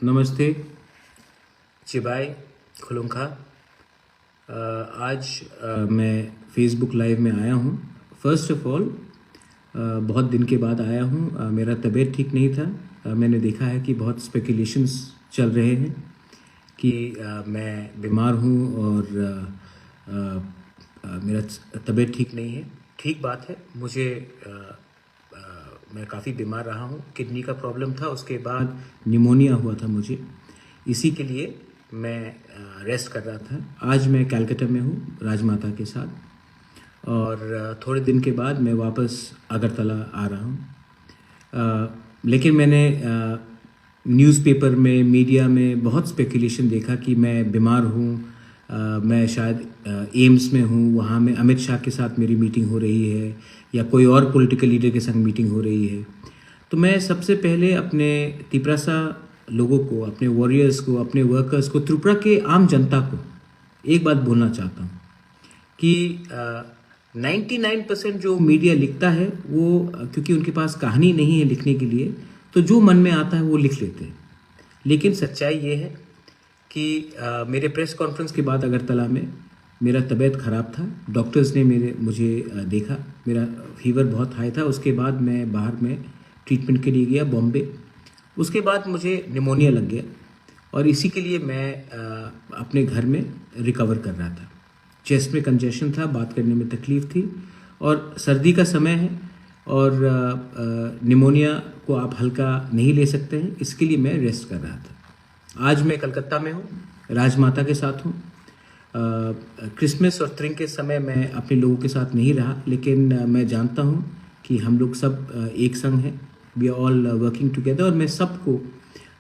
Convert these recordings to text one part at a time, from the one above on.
नमस्ते चिबाई खुलुंखा। आज मैं फेसबुक लाइव में आया हूँ। फ़र्स्ट ऑफ ऑल बहुत दिन के बाद आया हूँ। मेरा तबीयत ठीक नहीं था। मैंने देखा है कि बहुत स्पेकुलेशंस चल रहे हैं कि मैं बीमार हूँ और मेरा तबीयत ठीक नहीं है। ठीक बात है। मैं काफ़ी बीमार रहा हूँ। किडनी का प्रॉब्लम था, उसके बाद निमोनिया हुआ था मुझे। इसी के लिए मैं रेस्ट कर रहा था। आज मैं कलकत्ता में हूँ राजमाता के साथ और थोड़े दिन के बाद मैं वापस अगरतला आ रहा हूँ। लेकिन मैंने न्यूज़पेपर में, मीडिया में बहुत स्पेकुलेशन देखा कि मैं बीमार हूँ। मैं शायद एम्स में हूँ, वहाँ में अमित शाह के साथ मेरी मीटिंग हो रही है या कोई और पॉलिटिकल लीडर के संग मीटिंग हो रही है। तो मैं सबसे पहले अपने तिपरासा लोगों को, अपने वॉरियर्स को, अपने वर्कर्स को, त्रिपुरा के आम जनता को एक बात बोलना चाहता हूँ कि 99% जो मीडिया लिखता है वो क्योंकि उनके पास कहानी नहीं है लिखने के लिए, तो जो मन में आता है वो लिख लेते हैं। लेकिन सच्चाई ये है कि मेरे प्रेस कॉन्फ्रेंस के बाद अगरतला में मेरा तबीयत ख़राब था। डॉक्टर्स ने मुझे देखा, मेरा फीवर बहुत हाई था। उसके बाद मैं बाहर में ट्रीटमेंट के लिए गया बॉम्बे। उसके बाद मुझे निमोनिया लग गया और इसी के लिए मैं अपने घर में रिकवर कर रहा था। चेस्ट में कंजेशन था, बात करने में तकलीफ़ थी और सर्दी का समय है और निमोनिया को आप हल्का नहीं ले सकते हैं। इसके लिए मैं रेस्ट कर रहा था। आज मैं कलकत्ता में हूँ, राजमाता के साथ हूँ। क्रिसमस और त्रिंग के समय मैं अपने लोगों के साथ नहीं रहा, लेकिन मैं जानता हूँ कि हम लोग सब एक संग हैं। We are all working together. और मैं सबको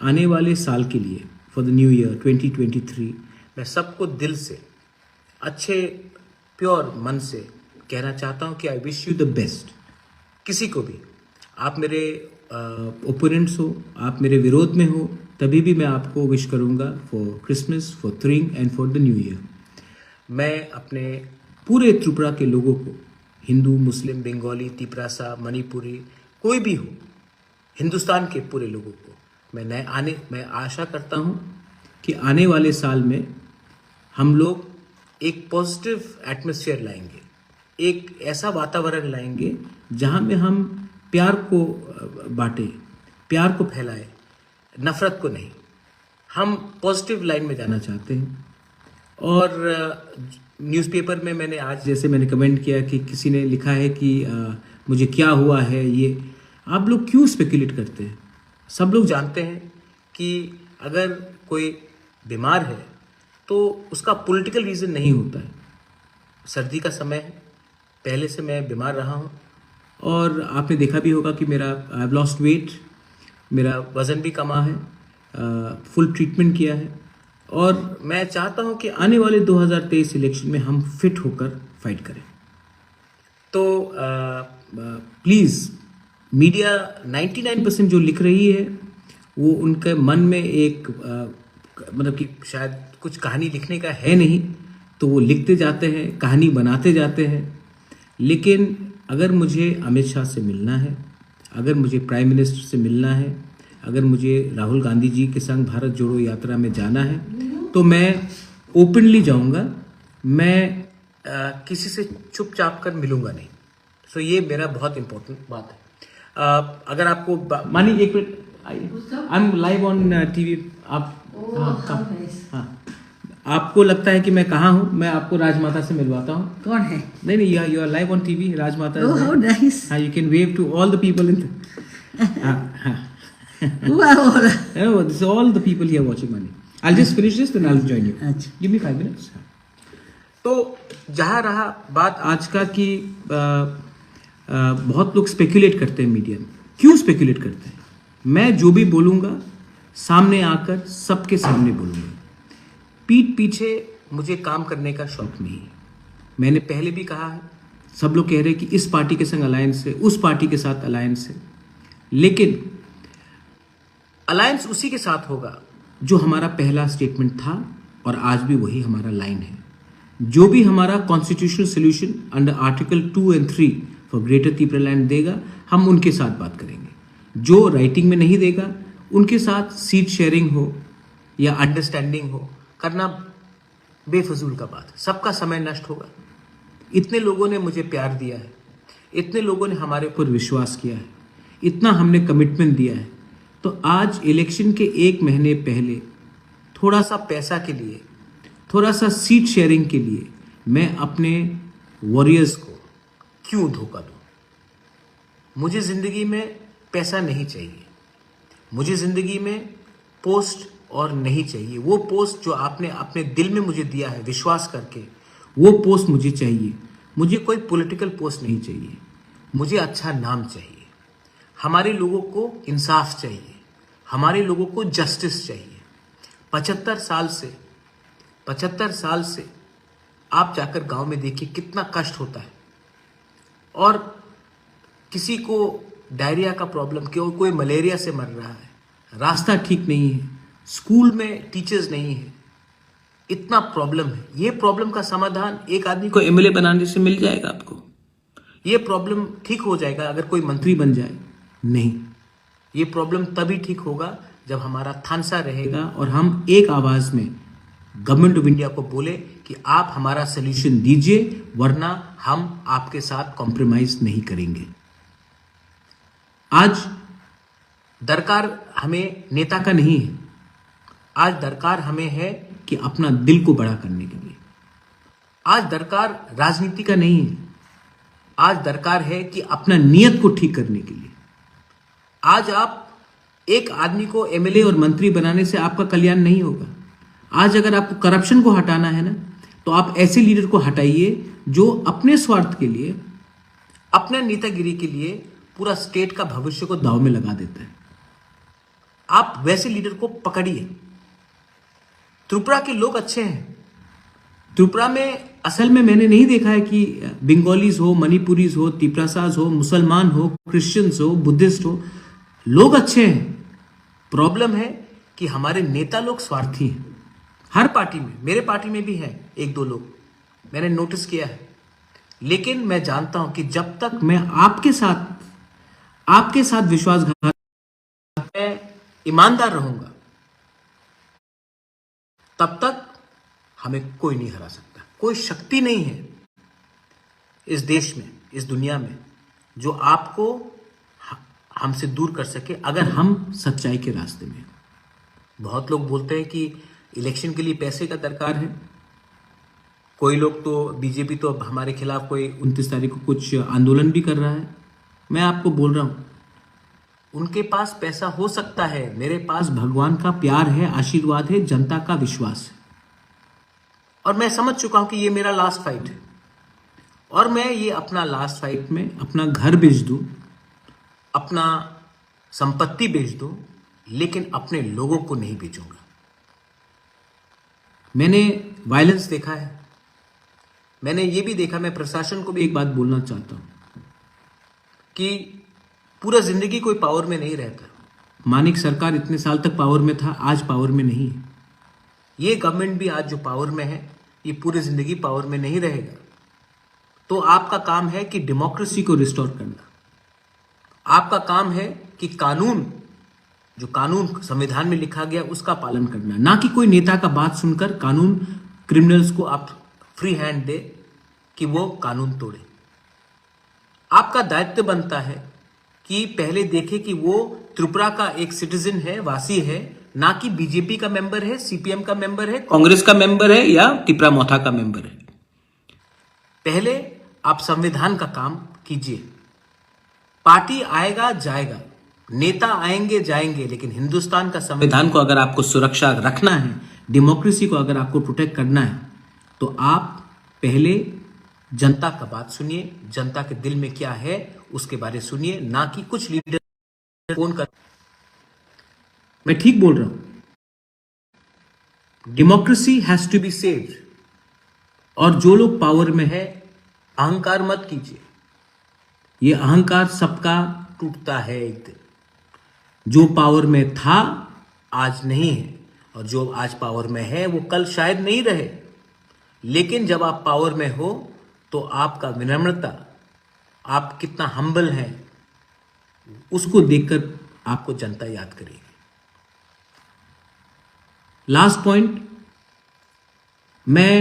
आने वाले साल के लिए, फॉर द न्यू ईयर 2023, मैं सबको दिल से, अच्छे प्योर मन से कहना चाहता हूँ कि I wish you the best. किसी को भी, आप मेरे ओपोनेंट्स हो, आप मेरे विरोध में हो, तभी भी मैं आपको विश करूँगा फॉर क्रिसमस, फॉर त्रिंग and for the new year. मैं अपने पूरे त्रिपुरा के लोगों को, हिंदू, मुस्लिम, बंगाली, तिपरासा, मणिपुरी, कोई भी हो, हिंदुस्तान के पूरे लोगों को मैं आशा करता हूँ कि आने वाले साल में हम लोग एक पॉजिटिव एटमॉस्फेयर लाएंगे, एक ऐसा वातावरण लाएंगे जहाँ में हम प्यार को बांटें, प्यार को फैलाएं, नफ़रत को नहीं। हम पॉजिटिव लाइन में जाना चाहते हैं। और न्यूज़पेपर में मैंने आज, जैसे मैंने कमेंट किया कि किसी ने लिखा है कि मुझे क्या हुआ है, ये आप लोग क्यों स्पेकुलेट करते हैं? सब लोग जानते हैं कि अगर कोई बीमार है तो उसका पॉलिटिकल रीज़न नहीं होता है। सर्दी का समय है, पहले से मैं बीमार रहा हूँ और आपने देखा भी होगा कि आई हैव लॉस्ट वेट, मेरा वज़न भी कमा है, फुल ट्रीटमेंट किया है और मैं चाहता हूँ कि आने वाले 2023 इलेक्शन में हम फिट होकर फाइट करें। तो प्लीज़ मीडिया 99% जो लिख रही है वो उनके मन में एक मतलब कि शायद कुछ कहानी लिखने का है नहीं, तो वो लिखते जाते हैं, कहानी बनाते जाते हैं। लेकिन अगर मुझे अमित शाह से मिलना है, अगर मुझे प्राइम मिनिस्टर से मिलना है, अगर मुझे राहुल गांधी जी के संग भारत जोड़ो यात्रा में जाना है, तो मैं ओपनली जाऊंगा। मैं किसी से चुपचाप कर मिलूंगा नहीं। सो ये मेरा बहुत इम्पोर्टेंट बात है। अगर आपको मानी, एक minute, I am live on TV. आप हाँ, आपको लगता है कि मैं कहाँ हूँ? मैं आपको राजमाता से मिलवाता हूँ। कौन है? नहीं, you are live on TV. Rajmata. Oh, how nice. हाँ, you can wave to all the people in. Who are all? Oh, this is all the people here watching money. I'll just finish this, then I'll join you. अच्छा। Give me 5 minutes. तो जहाँ रहा बात आज का कि बहुत लोग स्पेकुलेट करते हैं मीडिया में। क्यों स्पेकुलेट करते हैं? मैं जो भी बोलूँगा सामने आकर सबके सामने बोलूँगा। पीठ पीछे मुझे काम करने का शौक नहीं है। मैंने पहले भी कहा है, सब लोग कह रहे हैं कि इस पार्टी के संग अलायंस है, उस पार्टी के साथ अलायंस है, लेकिन अलायंस उसी के साथ होगा जो हमारा पहला स्टेटमेंट था और आज भी वही हमारा लाइन है। जो भी हमारा कॉन्स्टिट्यूशनल सोल्यूशन अंडर आर्टिकल 2 और 3 फॉर ग्रेटर त्रिपुरा लैंड देगा, हम उनके साथ बात करेंगे। जो राइटिंग में नहीं देगा उनके साथ सीट शेयरिंग हो या अंडरस्टैंडिंग हो करना बेफजूल का बात है। सबका समय नष्ट होगा। इतने लोगों ने मुझे प्यार दिया है, इतने लोगों ने हमारे ऊपर विश्वास किया है, इतना हमने कमिटमेंट दिया है, तो आज इलेक्शन के 1 महीने पहले थोड़ा सा पैसा के लिए, थोड़ा सा सीट शेयरिंग के लिए मैं अपने वॉरियर्स को क्यों धोखा दूं? मुझे ज़िंदगी में पैसा नहीं चाहिए, मुझे ज़िंदगी में पोस्ट और नहीं चाहिए। वो पोस्ट जो आपने अपने दिल में मुझे दिया है विश्वास करके, वो पोस्ट मुझे चाहिए। मुझे कोई पॉलिटिकल पोस्ट नहीं चाहिए, मुझे अच्छा नाम चाहिए। हमारे लोगों को इंसाफ चाहिए, हमारे लोगों को जस्टिस चाहिए। 75 साल से आप जाकर गांव में देखिए कितना कष्ट होता है। और किसी को डायरिया का प्रॉब्लम, कोई मलेरिया से मर रहा है, रास्ता ठीक नहीं है, स्कूल में टीचर्स नहीं है, इतना प्रॉब्लम है। ये प्रॉब्लम का समाधान एक आदमी को एमएलए बनाने से मिल जाएगा आपको? ये प्रॉब्लम ठीक हो जाएगा अगर कोई मंत्री बन जाए? नहीं, ये प्रॉब्लम तभी ठीक होगा जब हमारा थानसा रहेगा और हम एक आवाज में गवर्नमेंट ऑफ इंडिया को बोले कि आप हमारा सोल्यूशन दीजिए, वरना हम आपके साथ कॉम्प्रोमाइज नहीं करेंगे। आज दरकार हमें नेता का नहीं है, आज दरकार हमें है कि अपना दिल को बड़ा करने के लिए। आज दरकार राजनीति का नहीं है, आज दरकार है कि अपना नियत को ठीक करने के लिए। आज आप एक आदमी को एमएलए और मंत्री बनाने से आपका कल्याण नहीं होगा। आज अगर आपको करप्शन को हटाना है ना, तो आप ऐसे लीडर को हटाइए जो अपने स्वार्थ के लिए, अपने नेतागिरी के लिए पूरा स्टेट का भविष्य को दांव में लगा देता है। आप वैसे लीडर को पकड़िए। त्रिपुरा के लोग अच्छे हैं। त्रिपुरा में असल में मैंने नहीं देखा है कि बंगालीज हो, मणिपुरीज हो, तिपरासाज हो, मुसलमान हो, क्रिश्चियंस हो, बुद्धिस्ट हो, लोग अच्छे हैं। प्रॉब्लम है कि हमारे नेता लोग स्वार्थी हैं। हर पार्टी में, मेरे पार्टी में भी हैं 1-2 लोग, मैंने नोटिस किया है। लेकिन मैं जानता हूं कि जब तक मैं आपके साथ विश्वासघात, मैं ईमानदार रहूंगा, तब तक हमें कोई नहीं हरा सकता। कोई शक्ति नहीं है इस देश में, इस दुनिया में, जो आपको हमसे दूर कर सके अगर हम सच्चाई के रास्ते में। बहुत लोग बोलते हैं कि इलेक्शन के लिए पैसे का दरकार है। कोई लोग तो, बीजेपी तो हमारे खिलाफ कोई 29 तारीख को कुछ आंदोलन भी कर रहा है। मैं आपको बोल रहा हूं, उनके पास पैसा हो सकता है, मेरे पास भगवान का प्यार है, आशीर्वाद है, जनता का विश्वास है। और मैं समझ चुका हूं कि ये मेरा लास्ट फाइट है, और मैं ये अपना लास्ट फाइट में अपना घर बेच दूं, अपना संपत्ति बेच दूं, लेकिन अपने लोगों को नहीं बेचूंगा। मैंने वायलेंस देखा है, मैंने ये भी देखा। मैं प्रशासन को भी एक बात बोलना चाहता हूं कि पूरा जिंदगी कोई पावर में नहीं रहता। मानिक सरकार इतने साल तक पावर में था, आज पावर में नहीं है। ये गवर्नमेंट भी आज जो पावर में है, ये पूरी जिंदगी पावर में नहीं रहेगा। तो आपका काम है कि डेमोक्रेसी को रिस्टोर करना। आपका काम है कि कानून, जो कानून संविधान में लिखा गया, उसका पालन करना, ना कि कोई नेता का बात सुनकर कानून क्रिमिनल्स को आप फ्री हैंड दे कि वो कानून तोड़े। आपका दायित्व बनता है कि पहले देखे कि वो त्रिपुरा का एक सिटीजन है, वासी है, ना कि बीजेपी का मेंबर है, सीपीएम का मेंबर है, कांग्रेस का मेंबर है या टिपरा मोथा का मेंबर है। पहले आप संविधान का काम कीजिए। पार्टी आएगा जाएगा, नेता आएंगे जाएंगे, लेकिन हिंदुस्तान का संविधान को अगर आपको सुरक्षा रखना है, डेमोक्रेसी को अगर आपको प्रोटेक्ट करना है, तो आप पहले जनता का बात सुनिए। जनता के दिल में क्या है उसके बारे सुनिए, ना कि कुछ लीडर फोन कर। मैं ठीक बोल रहा हूं। Democracy has to be saved. और जो लोग पावर में है, अहंकार मत कीजिए। ये अहंकार सबका टूटता है एक दिन। जो पावर में था आज नहीं है, और जो आज पावर में है वो कल शायद नहीं रहे। लेकिन जब आप पावर में हो तो आपका विनम्रता, आप कितना हम्बल हैं, उसको देखकर आपको जनता याद करेगी। लास्ट पॉइंट, मैं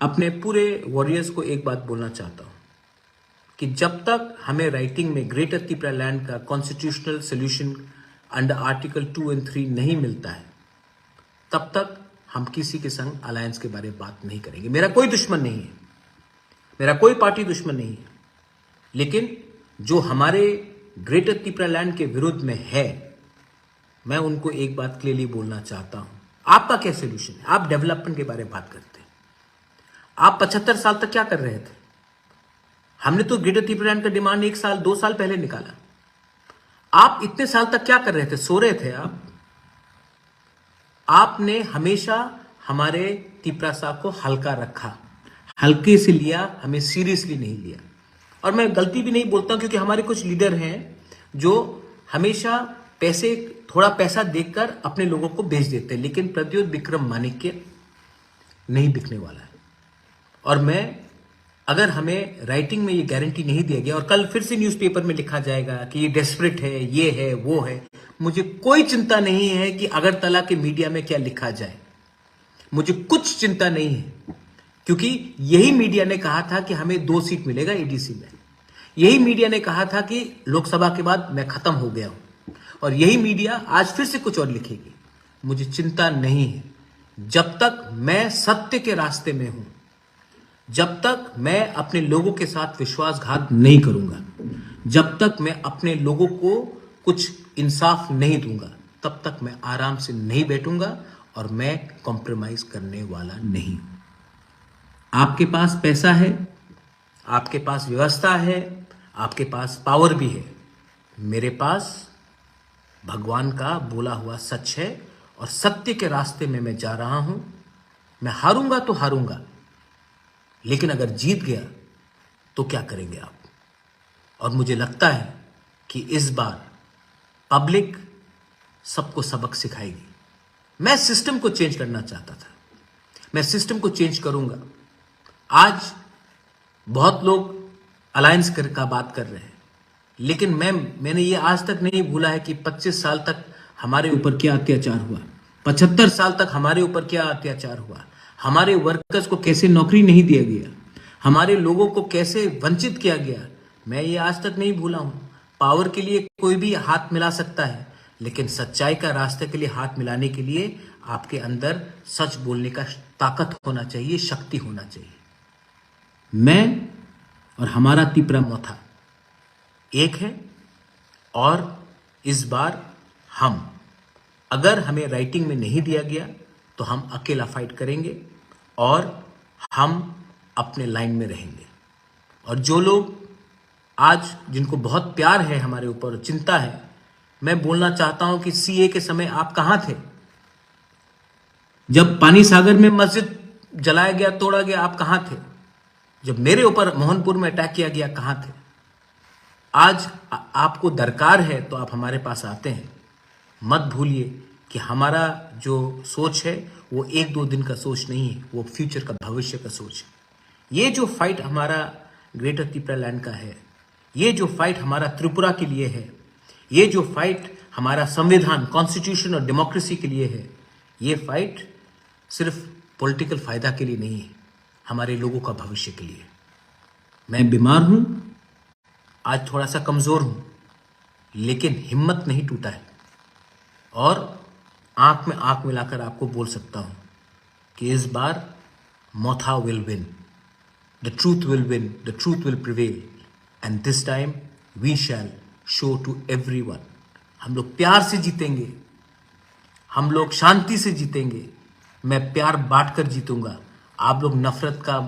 अपने पूरे वॉरियर्स को एक बात बोलना चाहता हूं कि जब तक हमें राइटिंग में ग्रेटर त्रिपुरा लैंड का कॉन्स्टिट्यूशनल सोल्यूशन अंडर आर्टिकल 2 और 3 नहीं मिलता है, तब तक हम किसी के संग अलायंस के बारे में बात नहीं करेंगे। मेरा कोई दुश्मन नहीं है, मेरा कोई पार्टी दुश्मन नहीं है, लेकिन जो हमारे ग्रेटर त्रिपुरा लैंड के विरुद्ध में है, मैं उनको एक बात क्लियरली बोलना चाहता हूं। आपका क्या सोल्यूशन है? आप डेवलपमेंट के बारे में बात करते हैं। आप 75 साल तक क्या कर रहे थे? हमने तो ग्रेटर त्रिपुरा लैंड का डिमांड 1 साल 2 साल पहले निकाला। आप इतने साल तक क्या कर रहे थे? सो रहे थे आप। आपने हमेशा हमारे त्रिपुरा साहब को हल्का रखा, हल्के से लिया, हमें सीरियसली नहीं लिया। और मैं गलती भी नहीं बोलता क्योंकि हमारे कुछ लीडर हैं जो हमेशा थोड़ा पैसा देकर अपने लोगों को बेच देते हैं, लेकिन प्रद्योत विक्रम माणिक्य नहीं बिकने वाला है। और अगर हमें राइटिंग में ये गारंटी नहीं दिया गया और कल फिर से न्यूज़पेपर में लिखा जाएगा कि ये डेस्परेट है, ये है, वो है, मुझे कोई चिंता नहीं है कि अगरतला के मीडिया में क्या लिखा जाए, मुझे कुछ चिंता नहीं है, क्योंकि यही मीडिया ने कहा था कि हमें 2 सीट मिलेगा एडीसी में। यही मीडिया ने कहा था कि लोकसभा के बाद मैं खत्म हो गया हूं, और यही मीडिया आज फिर से कुछ और लिखेगी। मुझे चिंता नहीं है, जब तक मैं सत्य के रास्ते में हूं, जब तक मैं अपने लोगों के साथ विश्वासघात नहीं करूंगा, जब तक मैं अपने लोगों को कुछ इंसाफ नहीं दूंगा, तब तक मैं आराम से नहीं बैठूंगा और मैं कॉम्प्रोमाइज करने वाला नहीं। आपके पास पैसा है, आपके पास व्यवस्था है, आपके पास पावर भी है, मेरे पास भगवान का बोला हुआ सच है और सत्य के रास्ते में मैं जा रहा हूं। मैं हारूंगा तो हारूंगा, लेकिन अगर जीत गया तो क्या करेंगे आप? और मुझे लगता है कि इस बार पब्लिक सबको सबक सिखाएगी। मैं सिस्टम को चेंज करना चाहता था, मैं सिस्टम को चेंज करूंगा। आज बहुत लोग अलायंस का बात कर रहे हैं, लेकिन मैंने ये आज तक नहीं भूला है कि 25 साल तक हमारे ऊपर क्या अत्याचार हुआ, 75 साल तक हमारे ऊपर क्या अत्याचार हुआ, हमारे वर्कर्स को कैसे नौकरी नहीं दिया गया, हमारे लोगों को कैसे वंचित किया गया। मैं ये आज तक नहीं भूला हूं। पावर के लिए कोई भी हाथ मिला सकता है, लेकिन सच्चाई का रास्ते के लिए हाथ मिलाने के लिए आपके अंदर सच बोलने का ताकत होना चाहिए, शक्ति होना चाहिए। मैं और हमारा त्रिपुरा मोथा एक है, और इस बार अगर हमें राइटिंग में नहीं दिया गया तो हम अकेला फाइट करेंगे और हम अपने लाइन में रहेंगे। और जो लोग आज जिनको बहुत प्यार है हमारे ऊपर, चिंता है, मैं बोलना चाहता हूं कि सीए के समय आप कहां थे? जब पानी सागर में मस्जिद जलाया गया, तोड़ा गया, आप कहां थे? जब मेरे ऊपर मोहनपुर में अटैक किया गया, कहां थे? आज आपको दरकार है तो आप हमारे पास आते हैं। मत भूलिए कि हमारा जो सोच है वो 1-2 दिन का सोच नहीं है, वो फ्यूचर का, भविष्य का सोच है। ये जो फाइट हमारा ग्रेटर त्रिपुरा लैंड का है, ये जो फाइट हमारा त्रिपुरा के लिए है, ये जो फाइट हमारा संविधान, कॉन्स्टिट्यूशन और डेमोक्रेसी के लिए है, ये फाइट सिर्फ पॉलिटिकल फायदा के लिए नहीं है, हमारे लोगों का भविष्य के लिए। मैं बीमार हूं, आज थोड़ा सा कमजोर हूं, लेकिन हिम्मत नहीं टूटा है, और आंख में आंख मिलाकर आपको बोल सकता हूं कि इस बार Motha will win, the truth will win, the truth will prevail, and this time we shall show to everyone. हम लोग प्यार से जीतेंगे, हम लोग शांति से जीतेंगे। मैं प्यार बांटकर जीतूंगा। आप लोग नफरत का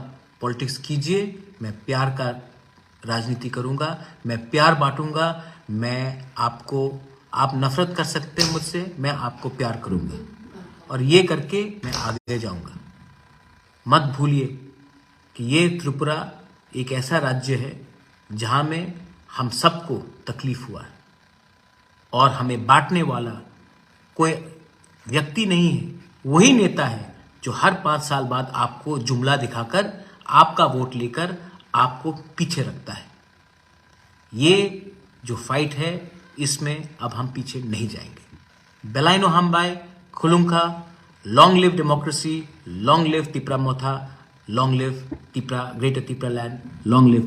पॉलिटिक्स कीजिए, मैं प्यार का राजनीति करूंगा, मैं प्यार बांटूंगा। आप नफरत कर सकते हैं मुझसे, मैं आपको प्यार करूंगा, और ये करके मैं आगे जाऊंगा। मत भूलिए कि ये त्रिपुरा एक ऐसा राज्य है जहां में हम सबको तकलीफ हुआ है, और हमें बांटने वाला कोई व्यक्ति नहीं है। वही नेता है जो हर 5 साल बाद आपको जुमला दिखाकर, आपका वोट लेकर आपको पीछे रखता है। ये जो फाइट है, इसमें अब हम पीछे नहीं जाएंगे। बेलाइनो हम बाय खुलुंखा long live democracy, long live Tipra Motha, long live Tipra, greater Tipra land, long live